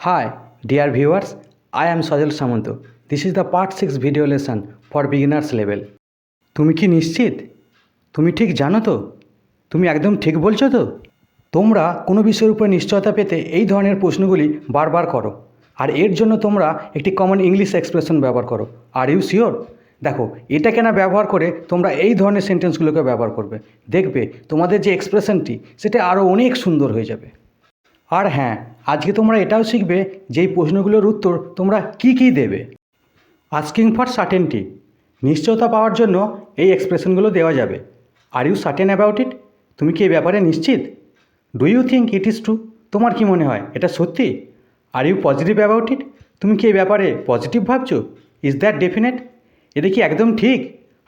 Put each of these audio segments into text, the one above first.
Hi, dear viewers. I am Sajal Samanto. This is the part 6 video lesson for beginners level. তুমি কি নিশ্চিত? তুমি ঠিক জানো তো? তুমি একদম ঠিক বলছো তো? তোমরা কোনো বিষয়ের উপর নিশ্চয়তা পেতে এই ধরনের প্রশ্নগুলি বারবার করো, আর এর জন্য তোমরা একটি কমন ইংলিশ এক্সপ্রেশন ব্যবহার করো। Are you sure? দেখো, এটা কেন ব্যবহার করে তোমরা এই ধরনের সেন্টেন্সগুলোকে ব্যবহার করবে, দেখবে তোমাদের যে এক্সপ্রেশনটি সেটা আরও অনেক সুন্দর হয়ে যাবে। আর হ্যাঁ, আজকে তোমরা এটাও শিখবে যে এই প্রশ্নগুলোর উত্তর তোমরা কি দেবে। আস্কিং ফর সার্টেনটি, নিশ্চয়তা পাওয়ার জন্য এই এক্সপ্রেশনগুলো দেওয়া যাবে। Are you certain about it? তুমি কি এই ব্যাপারে নিশ্চিত? Do you think it is true? তোমার কি মনে হয় এটা সত্যি? Are you positive about it? তুমি কি এই ব্যাপারে পজিটিভ ভাবছো? Is that definite? এটা কি একদম ঠিক?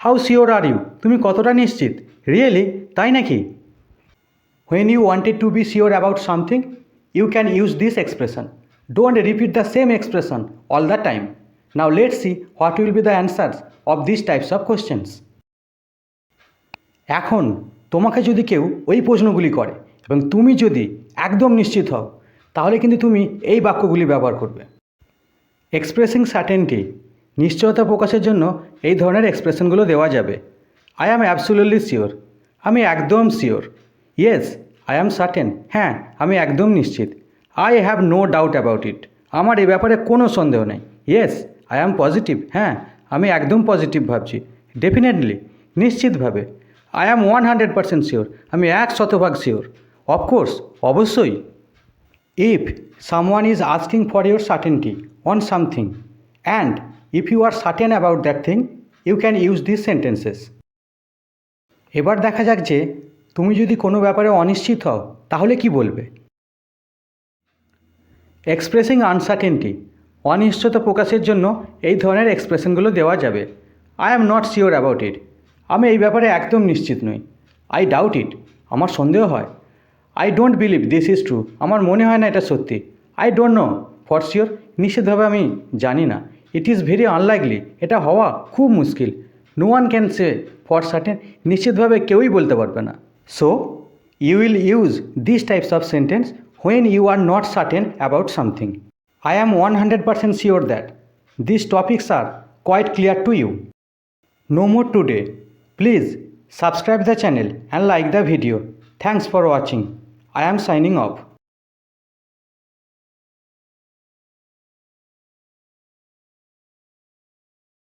How sure are you? তুমি কতটা নিশ্চিত? রিয়েলি? তাই নাকি? When you wanted to be sure about something, you can use this expression. Don't repeat the same expression all the time. Now let's see what will be the answers of these types of questions. এখন তোমাকে যদি কেউ ওই প্রশ্নগুলি করে এবং তুমি যদি একদম নিশ্চিত হও, তাহলে কিন্তু তুমি এই বাক্যগুলি ব্যবহার করবে। এক্সপ্রেসিং সার্টেনটি, নিশ্চয়তা প্রকাশের জন্য এই ধরনের এক্সপ্রেশনগুলো দেওয়া যাবে। আই অ্যাম অ্যাবসোলিউটলি শিওর, আমি একদম sure. Yes, I am certain, হ্যাঁ আমি একদম নিশ্চিত। I have no doubt about it, আমার এ ব্যাপারে কোনো সন্দেহ নেই। ইয়েস, আই অ্যাম পজিটিভ, হ্যাঁ আমি একদম পজিটিভ ভাবছি। ডেফিনেটলি, নিশ্চিতভাবে। আই অ্যাম 100% শিওর, আমি 100% শিওর। অফকোর্স, অবশ্যই। If someone is asking for your certainty on something and if you are certain about that thing, you can use this sentences. এবার দেখা যাক যে তুমি যদি কোনো ব্যাপারে অনিশ্চিত হও তাহলে কি বলবে। এক্সপ্রেসিং আনসার্টেনটি, অনিশ্চয়তা প্রকাশের জন্য এই ধরনের এক্সপ্রেশনগুলো দেওয়া যাবে। I am not sure about it, আমি এই ব্যাপারে একদম নিশ্চিত নই। আই ডাউট ইট, আমার সন্দেহ হয়। I don't believe this is true, আমার মনে হয় না এটা সত্যি। I don't know for sure, নিশ্চিতভাবে আমি জানি না। ইট ইজ ভেরি আনলাইকলি, এটা হওয়া খুব মুশকিল। No one can say for certain, নিশ্চিতভাবে কেউই বলতে পারবে না। So, you will use these types of sentence when you are not certain about something. I am 100% sure that these topics are quite clear to you. No more today. Please subscribe the channel and like the video. Thanks for watching. I am signing off.